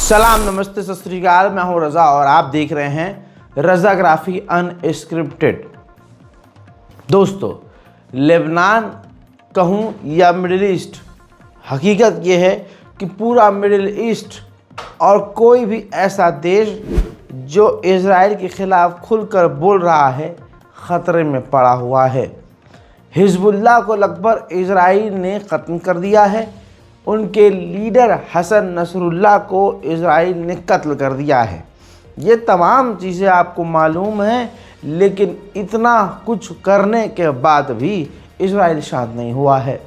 सलाम, नमस्ते, सत श्री अकाल। मैं हूं रज़ा और आप देख रहे हैं रज़ाग्राफी अनस्क्रिप्टेड। दोस्तों, लेबनान कहूं या मिडिल ईस्ट, हकीकत यह है कि पूरा मिडिल ईस्ट और कोई भी ऐसा देश जो इज़राइल के ख़िलाफ़ खुलकर बोल रहा है ख़तरे में पड़ा हुआ है। हिज़्बुल्लाह को लगभग इज़राइल ने ख़त्म कर दिया है। उनके लीडर हसन नसरुल्लाह को इज़राइल ने कत्ल कर दिया है। ये तमाम चीज़ें आपको मालूम हैं, लेकिन इतना कुछ करने के बाद भी इज़राइल शांत नहीं हुआ है।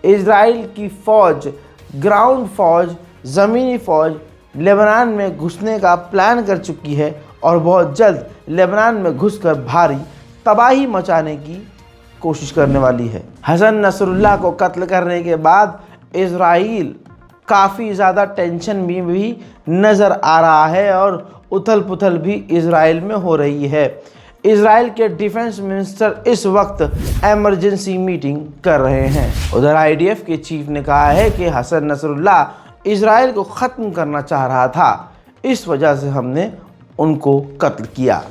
इज़राइल की फ़ौज, ग्राउंड फ़ौज, ज़मीनी फ़ौज लेबनान में घुसने का प्लान कर चुकी है और बहुत जल्द लेबनान में घुसकर भारी तबाही मचाने की कोशिश करने वाली है। हसन नसरुल्लाह को कत्ल करने के बाद इज़राइल काफ़ी ज़्यादा टेंशन में भी नज़र आ रहा है और उथल पुथल भी इज़राइल में हो रही है। इज़राइल के डिफेंस मिनिस्टर इस वक्त एमरजेंसी मीटिंग कर रहे हैं। उधर आईडीएफ के चीफ ने कहा है कि हसन नसरुल्लाह इज़राइल को ख़त्म करना चाह रहा था, इस वजह से हमने उनको कत्ल किया।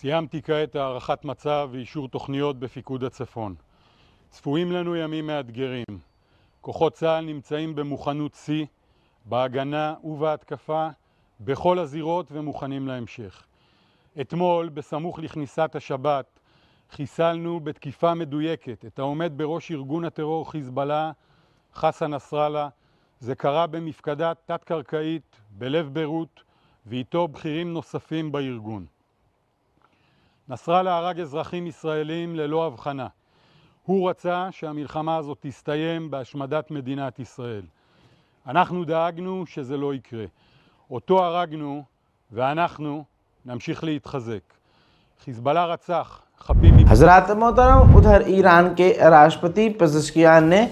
סיימתי כעת הערכת מצב ואישור תוכניות בפיקוד הצפון. צפויים לנו ימים מאתגרים. כוחות צה"ל נמצאים במוכנות שיא, בהגנה ובהתקפה, בכל הזירות ומוכנים להמשך. אתמול, בסמוך לכניסת השבת, חיסלנו בתקיפה מדויקת את העומד בראש ארגון הטרור חיזבאללה, חסן נסראללה. זה קרה במפקדה תת-קרקעית בלב ביירות, ואיתו בכירים נוספים בארגון. נסראללה הרג אזרחים ישראלים ללא הבחנה. הוא רצה שהמלחמה הזאת תסתיים בהשמדת מדינת ישראל. אנחנו דאגנו שזה לא יקרה. אותו הרגנו ואנחנו नमशीख להתחזק. חיזבאללה रचख खपी हज़रात मोहतरम, उधर ईरान के राष्ट्रपति पेज़ेश्कियान ने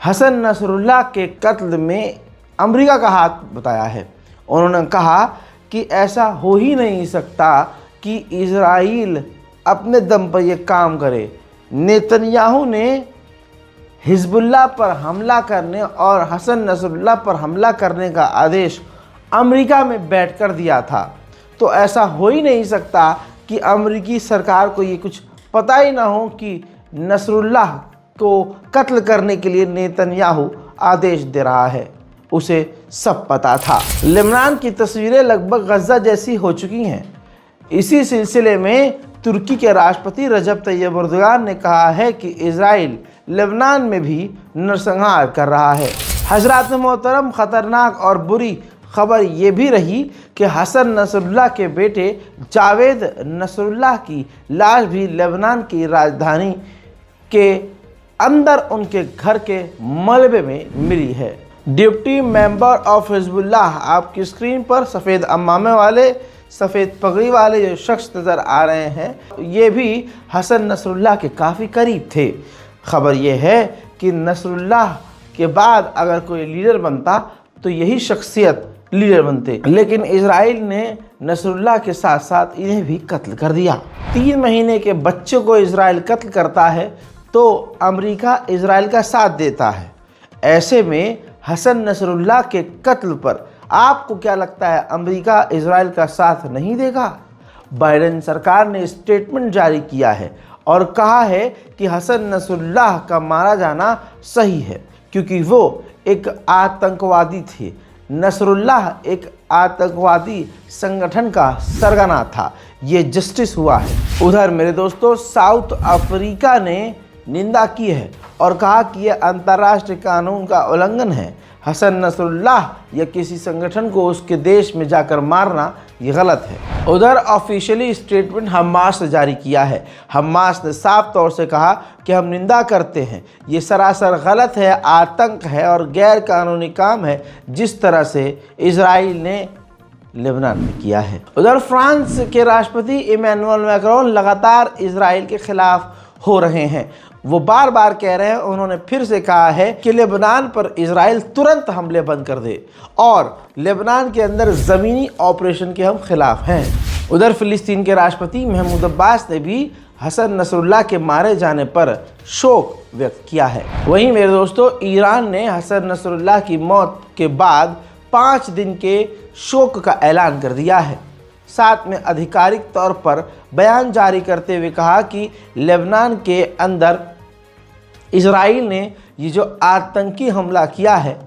हसन नसरुल्लाह के कत्ल में अमेरिका का हाथ बताया है। उन्होंने कहा कि ऐसा हो ही नहीं सकता कि इज़राइल अपने दम पर यह काम करे। नेतन्याहू ने हिज़्बुल्लाह पर हमला करने और हसन नसरुल्लाह पर हमला करने का आदेश अमेरिका में बैठकर दिया था, तो ऐसा हो ही नहीं सकता कि अमेरिकी सरकार को ये कुछ पता ही ना हो कि नसरुल्लाह को कत्ल करने के लिए नेतन्याहू आदेश दे रहा है। उसे सब पता था। लेबनान की तस्वीरें लगभग गज़ा जैसी हो चुकी हैं। इसी सिलसिले में तुर्की के राष्ट्रपति रजब तैयब एर्दोगान ने कहा है कि इज़राइल लेबनान में भी नरसंहार कर रहा है। हज़रात मोहतरम, ख़तरनाक और बुरी खबर ये भी रही कि हसन नसरुल्लाह के बेटे जावेद नसरुल्लाह की लाश भी लेबनान की राजधानी के अंदर उनके घर के मलबे में मिली है। डिप्टी मेंबर ऑफ हिज़्बुल्लाह, आपकी स्क्रीन पर सफ़ेद अम्मामे वाले, सफ़ेद पगड़ी वाले जो शख्स नज़र आ रहे हैं, ये भी हसन नसरुल्लाह के काफ़ी करीब थे। ख़बर यह है कि नसरुल्लाह के बाद अगर कोई लीडर बनता तो यही शख्सियत लीडर बनते, लेकिन इज़राइल ने नसरुल्लाह के साथ साथ इन्हें भी कत्ल कर दिया। 3 महीने के बच्चे को इज़राइल कत्ल करता है तो अमेरिका इज़राइल का साथ देता है। ऐसे में हसन नसरुल्लाह के कत्ल पर आपको क्या लगता है, अमेरिका इज़राइल का साथ नहीं देगा? बाइडेन सरकार ने स्टेटमेंट जारी किया है और कहा है कि हसन नसरुल्लाह का मारा जाना सही है, क्योंकि वो एक आतंकवादी थे। नसरुल्लाह एक आतंकवादी संगठन का सरगना था। ये जस्टिस हुआ है। उधर मेरे दोस्तों, साउथ अफ्रीका ने निंदा की है और कहा कि यह अंतर्राष्ट्रीय कानून का उल्लंघन है। हसन नसरुल्लाह या किसी संगठन को उसके देश में जाकर मारना ये गलत है। उधर ऑफिशियली स्टेटमेंट हमास ने जारी किया है। हमास ने साफ तौर से कहा कि हम निंदा करते हैं, ये सरासर गलत है, आतंक है और गैर कानूनी काम है जिस तरह से इज़राइल ने लेबनान में किया है। उधर फ्रांस के राष्ट्रपति इमैनुअल मैक्रोन लगातार इज़राइल के खिलाफ हो रहे हैं। वो बार बार कह रहे हैं, उन्होंने फिर से कहा है कि लेबनान पर इज़राइल तुरंत हमले बंद कर दे और लेबनान के अंदर ज़मीनी ऑपरेशन के हम खिलाफ हैं। उधर फ़िलिस्तीन के राष्ट्रपति महमूद अब्बास ने भी हसन नसरुल्लाह के मारे जाने पर शोक व्यक्त किया है। वहीं मेरे दोस्तों, ईरान ने हसन नसरुल्लाह की मौत के बाद 5 दिन के शोक का ऐलान कर दिया है। साथ में आधिकारिक तौर पर बयान जारी करते हुए कहा कि लेबनान के अंदर इजराइल ने ये जो आतंकी हमला किया है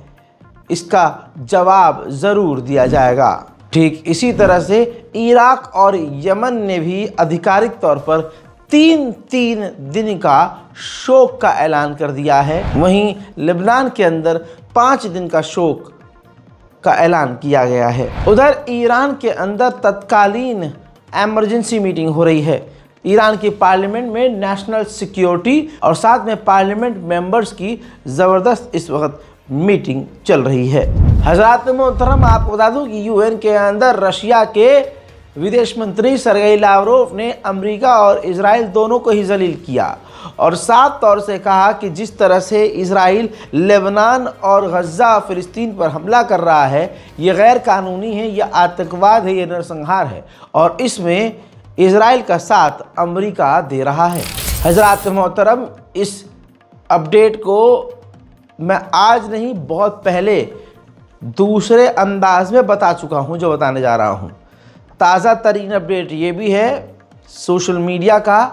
इसका जवाब ज़रूर दिया जाएगा। ठीक इसी तरह से इराक और यमन ने भी आधिकारिक तौर पर तीन दिन का शोक का ऐलान कर दिया है। वहीं लेबनान के अंदर 5 दिन का शोक का ऐलान किया गया है। उधर ईरान के अंदर तत्कालीन इमरजेंसी मीटिंग हो रही है। ईरान की पार्लियामेंट में नेशनल सिक्योरिटी और साथ में पार्लियामेंट मेंबर्स की ज़बरदस्त इस वक्त मीटिंग चल रही है। हज़रात मोहतरम, आपको बता दूं कि यूएन के अंदर रशिया के विदेश मंत्री सरगेई लावरोव ने अमेरिका और इजराइल दोनों को ही जलील किया और साफ तौर से कहा कि जिस तरह से इजराइल लेबनान और गज़ा फ़िलिस्तीन पर हमला कर रहा है ये गैर कानूनी है, ये आतंकवाद है, ये नरसंहार है और इसमें इजराइल का साथ अमेरिका दे रहा है। हज़रात मोहतरम, इस अपडेट को मैं आज नहीं बहुत पहले दूसरे अंदाज में बता चुका हूं जो बताने जा रहा हूं। ताज़ा तरीन अपडेट ये भी है सोशल मीडिया का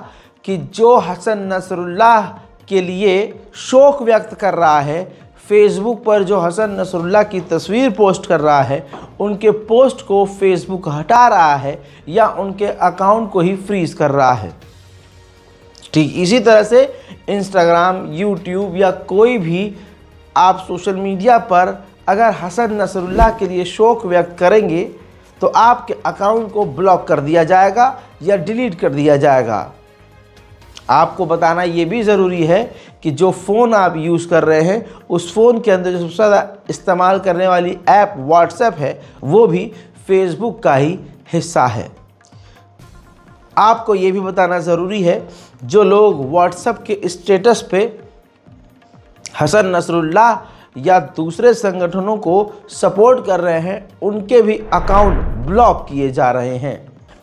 कि जो हसन नसरुल्लाह के लिए शोक व्यक्त कर रहा है, फेसबुक पर जो हसन नसरुल्लाह की तस्वीर पोस्ट कर रहा है उनके पोस्ट को फेसबुक हटा रहा है या उनके अकाउंट को ही फ्रीज कर रहा है। ठीक इसी तरह से इंस्टाग्राम, यूट्यूब या कोई भी आप सोशल मीडिया पर अगर हसन नसरुल्लाह के लिए शोक व्यक्त करेंगे तो आपके अकाउंट को ब्लॉक कर दिया जाएगा या डिलीट कर दिया जाएगा। आपको बताना ये भी ज़रूरी है कि जो फ़ोन आप यूज़ कर रहे हैं उस फ़ोन के अंदर जो सबसे ज़्यादा इस्तेमाल करने वाली ऐप व्हाट्सएप है वो भी फेसबुक का ही हिस्सा है। आपको ये भी बताना ज़रूरी है जो लोग व्हाट्सएप के स्टेटस पे हसन नसरुल्लाह या दूसरे संगठनों को सपोर्ट कर रहे हैं उनके भी अकाउंट ब्लॉक किए जा रहे हैं।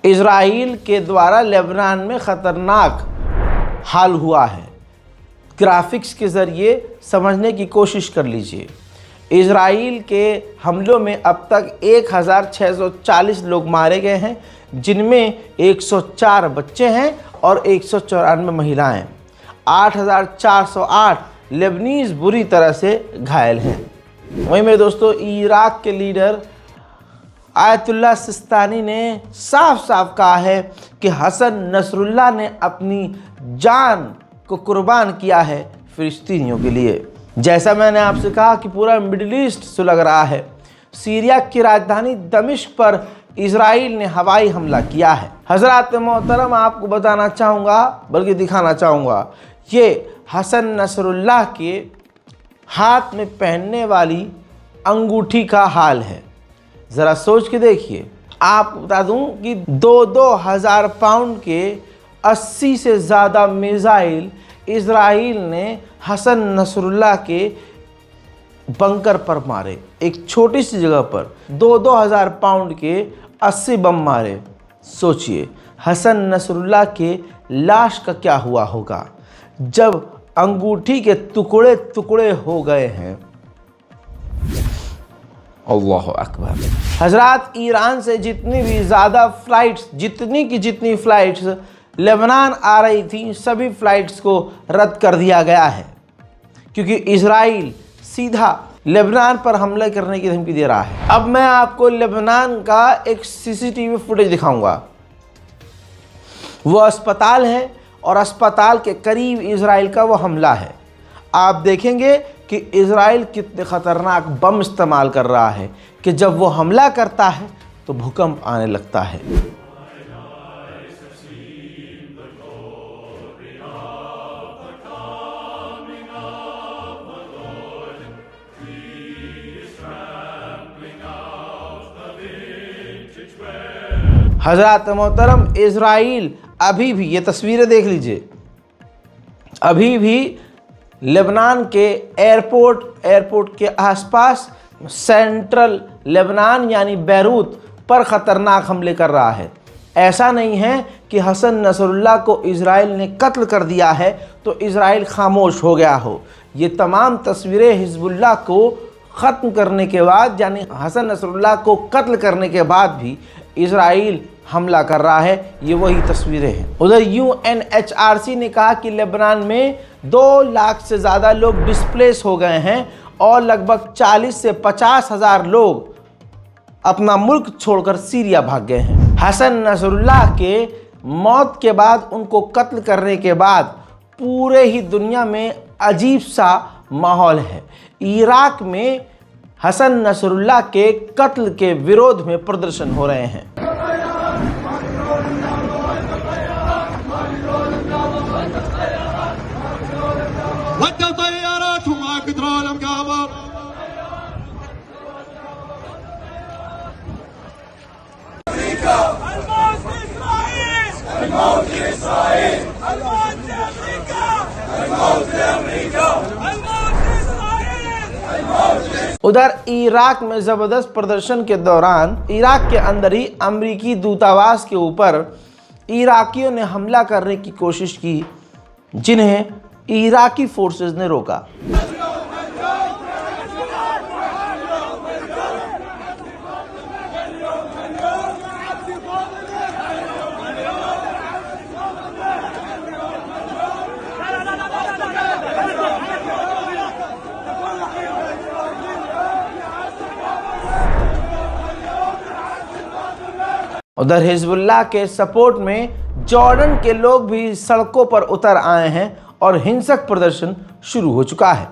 इजराइल के द्वारा लेबनान में ख़तरनाक हाल हुआ है। ग्राफिक्स के ज़रिए समझने की कोशिश कर लीजिए। इजराइल के हमलों में अब तक 1640 लोग मारे गए हैं जिनमें 104 बच्चे हैं और 194 महिलाएं। 8408 लेबनीज़ बुरी तरह से घायल हैं। वहीं मेरे दोस्तों, इराक के लीडर आयतुल्लाह सिस्तानी ने साफ साफ कहा है कि हसन नसरुल्लाह ने अपनी जान को कुर्बान किया है फ़िलिस्तीनियों के लिए। जैसा मैंने आपसे कहा कि पूरा मिडिल ईस्ट सुलग रहा है। सीरिया की राजधानी दमिश्क पर इजराइल ने हवाई हमला किया है। हज़रात मोहतरम, आपको बताना चाहूँगा बल्कि दिखाना चाहूँगा ये हसन नसरुल्लाह के हाथ में पहनने वाली अंगूठी का हाल है। ज़रा सोच के देखिए। आपको बता दूं कि 2,000 पाउंड के 80 से ज़्यादा मिसाइल इजराइल ने हसन नसरुल्लाह के बंकर पर मारे। एक छोटी सी जगह पर 2,000 पाउंड के 80 बम मारे। सोचिए हसन नसरुल्लाह के लाश का क्या हुआ होगा जब अंगूठी के टुकड़े टुकड़े हो गए हैं। अल्लाह अकबर। हजरात, ईरान से जितनी भी ज़्यादा फ़्लाइट्स जितनी फ़्लाइट्स लेबनान आ रही थी सभी फ़्लाइट्स को रद्द कर दिया गया है क्योंकि इजराइल सीधा लेबनान पर हमला करने की धमकी दे रहा है। अब मैं आपको लेबनान का एक सीसीटीवी फुटेज दिखाऊंगा। वो अस्पताल है और अस्पताल के करीब इजराइल का वो हमला है। आप देखेंगे कि इजराइल कितने ख़तरनाक बम इस्तेमाल कर रहा है कि जब वो हमला करता है तो भूकंप आने लगता है। हज़रात मोहतरम, इजराइल अभी भी, ये तस्वीरें देख लीजिए, अभी भी लेबनान के एयरपोर्ट के आसपास सेंट्रल लेबनान यानी बैरूत पर ख़तरनाक हमले कर रहा है। ऐसा नहीं है कि हसन नसरुल्लाह को इजराइल ने कत्ल कर दिया है तो इजराइल खामोश हो गया हो। ये तमाम तस्वीरें हिजबुल्लाह को ख़त्म करने के बाद, यानी हसन नसरुल्लाह को कत्ल करने के बाद भी इजराइल हमला कर रहा है। ये वही तस्वीरें हैं। उधर UNHRC ने कहा कि लेबनान में 2 लाख से ज़्यादा लोग डिस्प्लेस हो गए हैं और लगभग 40 से 50 हज़ार लोग अपना मुल्क छोड़कर सीरिया भाग गए हैं। हसन नसरुल्लाह के मौत के बाद, उनको कत्ल करने के बाद पूरे ही दुनिया में अजीब सा माहौल है। इराक में हसन नसरुल्लाह के कत्ल के विरोध में प्रदर्शन हो रहे हैं। उधर इराक में ज़बरदस्त प्रदर्शन के दौरान इराक के अंदर ही अमेरिकी दूतावास के ऊपर इराकियों ने हमला करने की कोशिश की, जिन्हें इराकी फोर्सेस ने रोका। उधर हिजबुल्लाह के सपोर्ट में जॉर्डन के लोग भी सड़कों पर उतर आए हैं और हिंसक प्रदर्शन शुरू हो चुका है।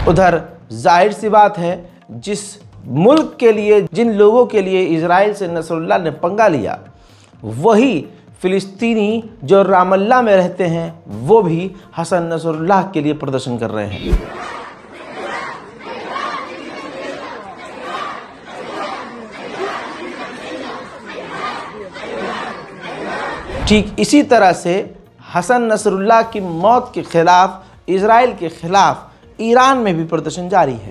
उधर जाहिर सी बात है, जिस मुल्क के लिए, जिन लोगों के लिए इजराइल से नसरुल्लाह ने पंगा लिया, वही फिलिस्तीनी जो रामल्ला में रहते हैं, वो भी हसन नसरुल्लाह के लिए प्रदर्शन कर रहे हैं। ठीक इसी तरह से हसन नसरुल्लाह की मौत के खिलाफ, इजराइल के खिलाफ ईरान में भी प्रदर्शन जारी है।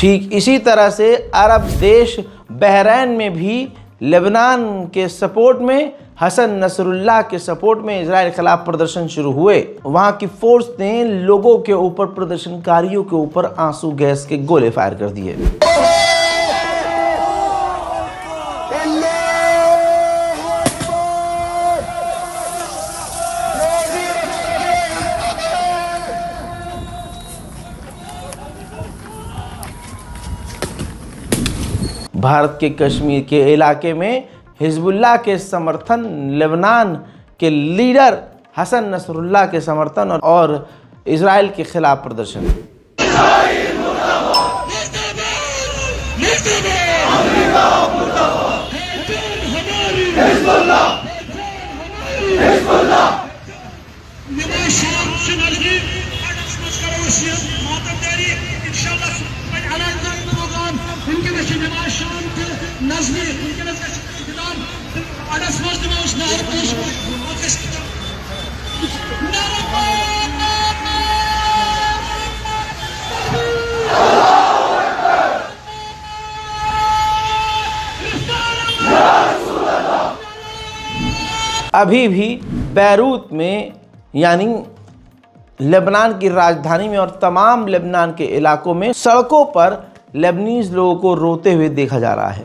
ठीक इसी तरह से अरब देश बहरैन में भी लेबनान के सपोर्ट में, हसन नसरुल्लाह के सपोर्ट में इजराइल के खिलाफ प्रदर्शन शुरू हुए। वहां की फोर्स ने लोगों के ऊपर, प्रदर्शनकारियों के ऊपर आंसू गैस के गोले फायर कर दिए। भारत के कश्मीर के इलाके में हिजबुल्लाह के समर्थन, लेबनान के लीडर हसन नसरुल्लाह के समर्थन और इजराइल के खिलाफ प्रदर्शन। अभी भी बैरूत में, यानी लेबनान की राजधानी में और तमाम लेबनान के इलाकों में सड़कों पर लेबनीज लोगों को रोते हुए देखा जा रहा है।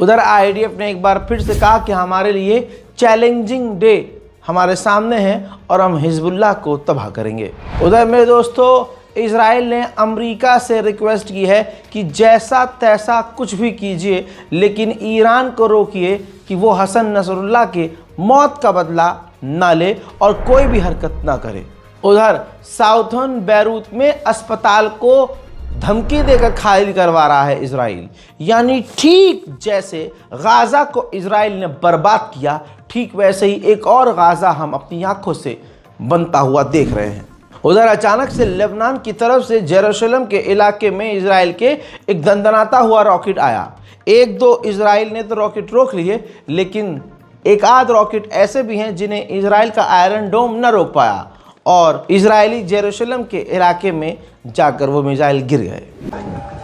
उधर आईडीएफ ने एक बार फिर से कहा कि हमारे लिए चैलेंजिंग डे हमारे सामने है और हम हिजबुल्लाह को तबाह करेंगे। उधर मेरे दोस्तों, इजराइल ने अमेरिका से रिक्वेस्ट की है कि जैसा तैसा कुछ भी कीजिए, लेकिन ईरान को रोकिए कि वो हसन नसरुल्लाह के मौत का बदला ना ले और कोई भी हरकत ना करे। उधर साउथर्न बैरूत में अस्पताल को धमकी देकर खाली करवा रहा है इजराइल। यानी ठीक जैसे गाज़ा को इजराइल ने बर्बाद किया, ठीक वैसे ही एक और गाज़ा हम अपनी आंखों से बनता हुआ देख रहे हैं। उधर अचानक से लेबनान की तरफ से जेरूशलम के इलाके में इजराइल के एक दंदनाता हुआ रॉकेट आया। एक दो इजराइल ने तो रॉकेट रोक लिए, लेकिन एक आध रॉकेट ऐसे भी हैं जिन्हें इजराइल का आयरन डोम न रोक पाया और इजरायली जेरूशलम के इलाके में जाकर वो मिसाइल गिर गए।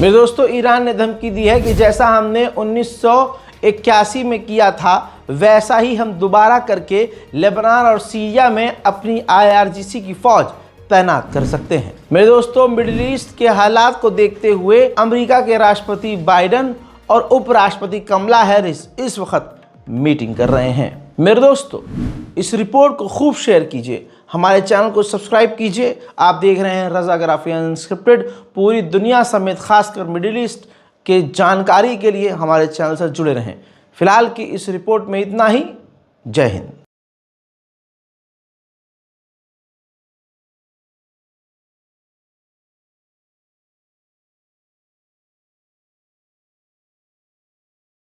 मेरे दोस्तों, ईरान ने धमकी दी है कि जैसा हमने 1981 में किया था, वैसा ही हम दोबारा करके लेबनान और सीरिया में अपनी IRGC की फौज तैनात कर सकते हैं। मेरे दोस्तों, मिडिल ईस्ट के हालात को देखते हुए अमेरिका के राष्ट्रपति बाइडन और उपराष्ट्रपति कमला हैरिस इस वक्त मीटिंग कर रहे हैं। मेरे दोस्तों, इस रिपोर्ट को खूब शेयर कीजिए, हमारे चैनल को सब्सक्राइब कीजिए। आप देख रहे हैं रज़ाग्राफी अनस्क्रिप्टेड। पूरी दुनिया समेत खासकर मिडिल ईस्ट के जानकारी के लिए हमारे चैनल से जुड़े रहें। फिलहाल की इस रिपोर्ट में इतना ही। जय हिंद।